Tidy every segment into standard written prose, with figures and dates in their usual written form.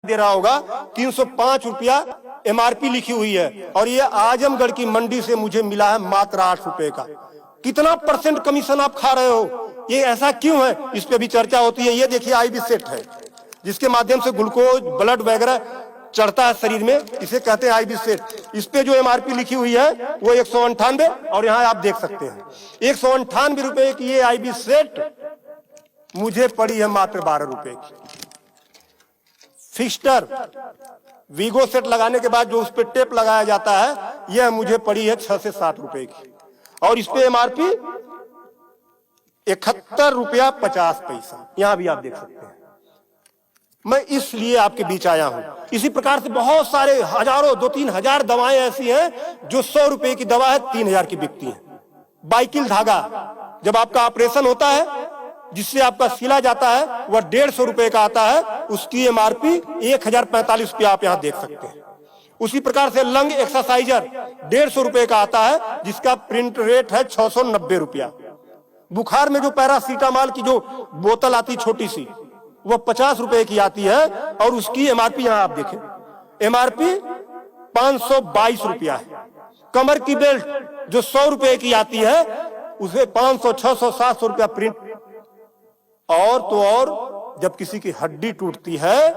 दे रहा होगा 305 रुपया एमआरपी लिखी हुई है और ये आजमगढ़ की मंडी से मुझे मिला है मात्र 8 रुपए का। कितना परसेंट कमीशन आप खा रहे हो? ये ऐसा क्यों है? इस पे भी चर्चा होती है। ये देखिए आईबी सेट है जिसके माध्यम से ग्लूकोज ब्लड वगैरह चढ़ता है शरीर में, इसे कहते हैं आईबी सेट। इस पे जो एमआरपी लिखी हुई है वो 198 और यहाँ आप देख सकते हैं 198 रुपए की ये आईबी सेट मुझे पड़ी है मात्र 12 रुपए की। फिक्स्टर वीगो सेट लगाने के बाद जो उस पर टेप लगाया जाता है यह मुझे पड़ी है 6 से 7 रुपए की और इस पे एमआरपी 71 रुपया 50 पैसा। यहां भी आप देख सकते हैं। मैं इसलिए आपके बीच आया हूं। इसी प्रकार से बहुत सारे हजारों 2-3 हजार दवाएं ऐसी हैं जो 100 रुपए की दवा है 3000 की बिकती है। बाइकिल धागा जब आपका ऑपरेशन होता है जिससे आपका सिला जाता है वह 150 रुपए का आता है, उसकी एमआरपी 1045 रुपया आप यहां देख सकते हैं। उसी प्रकार से लंग एक्सरसाइजर 150 रुपए का आता है जिसका प्रिंट रेट है 690 रुपया। बुखार में जो पैरासीटामॉल की जो बोतल आती छोटी सी वह 50 रुपए की आती है और उसकी एमआरपी यहां आप देखें एमआरपी 522 रुपया है। कमर की बेल्ट जो 100 रुपए की आती है उसे 500, 600, 700 रुपया प्रिंट। और तो और जब किसी की हड्डी टूटती है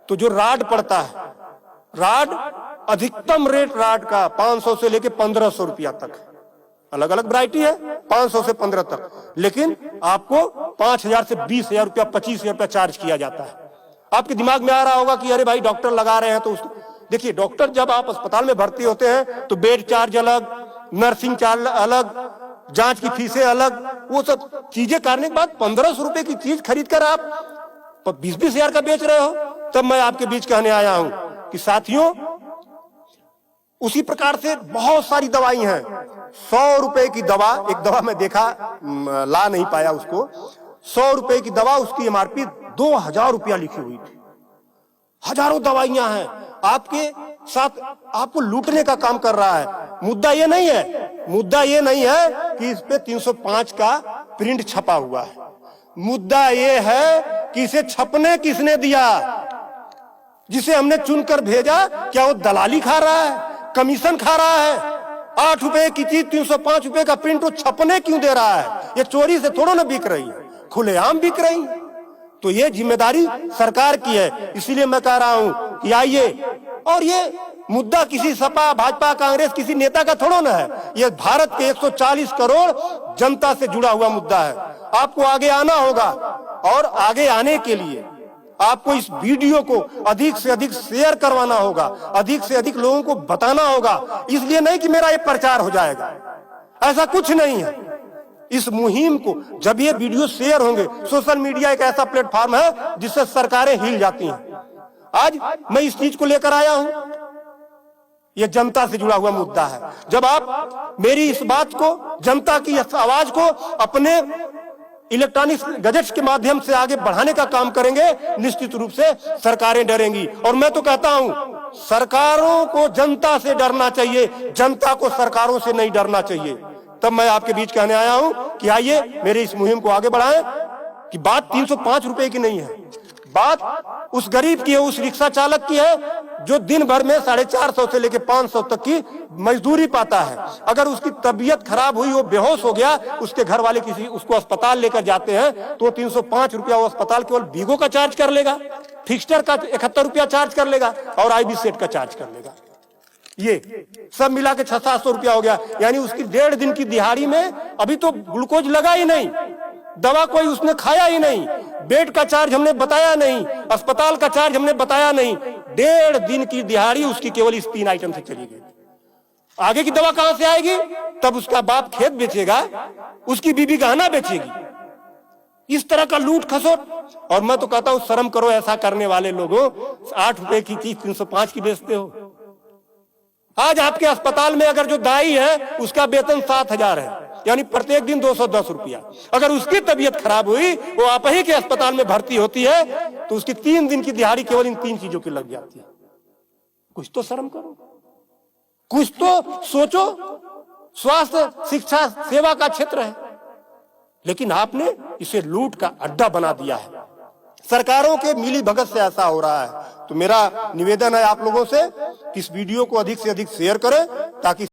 तो जो राड पड़ता है, राड अधिकतम रेट राड का 500 से लेके 1500 रुपया तक, अलग अलग वैरायटी है 500 से 15 तक, लेकिन आपको 5000 से 20,000 रुपया 25,000 रुपया चार्ज किया जाता है। आपके दिमाग में आ रहा होगा कि अरे भाई डॉक्टर लगा रहे हैं तो देखिए डॉक्टर जब आप अस्पताल में भर्ती होते हैं तो बेड चार्ज अलग, नर्सिंग चार्ज अलग, जांच की फीसें अलग, वो सब चीजें करने के बाद 1500 रुपए की चीज खरीद कर आप 20-20 हजार का बेच रहे हो। तब मैं आपके बीच कहने आया हूं कि साथियों उसी प्रकार से बहुत सारी दवाई हैं। 100 रुपए की दवा, एक दवा मैं देखा ला नहीं पाया उसको, 100 रुपए की दवा उसकी एमआरपी 2000 रुपया लिखी हुई थी। हजारों दवाइयां हैं आपके साथ, आपको लूटने का काम कर रहा है। मुद्दा ये नहीं है कि इस पे 305 का प्रिंट छपा हुआ है। मुद्दा ये है कि इसे छपने किसने दिया? जिसे हमने चुनकर भेजा क्या वो दलाली खा रहा है, कमीशन खा रहा है? 8 रुपए की चीज 305 रुपए का प्रिंट वो छपने क्यों दे रहा है? ये चोरी से थोड़ा ना बिक रही है, खुलेआम बिक रही है। तो ये जिम्मेदारी सरकार की है। इसीलिए मैं कह रहा हूं कि आइए, और ये मुद्दा किसी सपा, भाजपा, कांग्रेस किसी नेता का थोड़ा ना है, ये भारत के 140 करोड़ जनता से जुड़ा हुआ मुद्दा है। आपको आगे आना होगा और आगे आने के लिए आपको इस वीडियो को अधिक से अधिक शेयर करवाना होगा, अधिक से अधिक लोगों को बताना होगा। इसलिए नहीं कि मेरा ये प्रचार हो जाएगा, ऐसा कुछ नहीं है। इस मुहिम को जब ये वीडियो शेयर होंगे, सोशल मीडिया एक ऐसा प्लेटफॉर्म है जिससे सरकारें हिल जाती हैं। आज मैं इस चीज को लेकर आया हूं, यह जनता से जुड़ा हुआ मुद्दा है। जब आप मेरी इस बात को, जनता की इस आवाज को अपने इलेक्ट्रॉनिक गैजेट्स के माध्यम से आगे बढ़ाने का काम करेंगे, निश्चित रूप से सरकारें डरेंगी। और मैं तो कहता हूं सरकारों को जनता से डरना चाहिए, जनता को सरकारों से नहीं डरना चाहिए। तब मैं आपके बीच कहने आया हूं कि आइए मेरे इस मुहिम को आगे बढ़ाएं। कि बात 305 रुपए की नहीं है, बात उस गरीब की है, उस रिक्शा चालक की है जो दिन भर में 450 से लेकर 500 तक की मजदूरी पाता है। अगर उसकी तबीयत खराब हुई, वो बेहोश हो गया, उसके घर वाले किसी उसको अस्पताल लेकर जाते हैं तो 305 रुपया वो अस्पताल केवल वीगो का चार्ज कर लेगा, फिक्स्टर का 71 रुपया चार्ज कर लेगा और आईबी सेट का चार्ज कर लेगा। ये सब मिला के 600-700 रुपया हो गया। यानी उसकी 1.5 दिन की दिहाड़ी में अभी तो ग्लूकोज लगा ही नहीं, दवा कोई उसने खाया ही नहीं, बेड का चार्ज हमने बताया नहीं, अस्पताल का चार्ज हमने बताया नहीं। 1.5 दिन की दिहाड़ी उसकी केवल इस 3 आइटम से चली गई। आगे की दवा कहां से आएगी? तब उसका बाप खेत बेचेगा, उसकी बीबी गहना बेचेगी। इस तरह का लूट खसोट। और मैं तो कहता हूं शर्म करो ऐसा करने वाले लोगों। 8 रुपए की चीज 305 की बेचते हो। आज आपके अस्पताल में अगर जो दाई है उसका वेतन 7,000 है, यानी प्रत्येक दिन 210 रुपया। अगर उसकी तबीयत खराब हुई, वो आप ही के अस्पताल में भर्ती होती है तो उसकी 3 दिन की दिहाड़ी केवल इन 3 चीजों की लग जाती है। कुछ तो शर्म करो, कुछ तो सोचो। स्वास्थ्य, शिक्षा, सेवा का क्षेत्र है, लेकिन आपने इसे लूट का अड्डा बना दिया है। सरकारों के मिली भगत से ऐसा हो रहा है। तो मेरा निवेदन है आप लोगों से कि इस वीडियो को अधिक से अधिक शेयर करें ताकि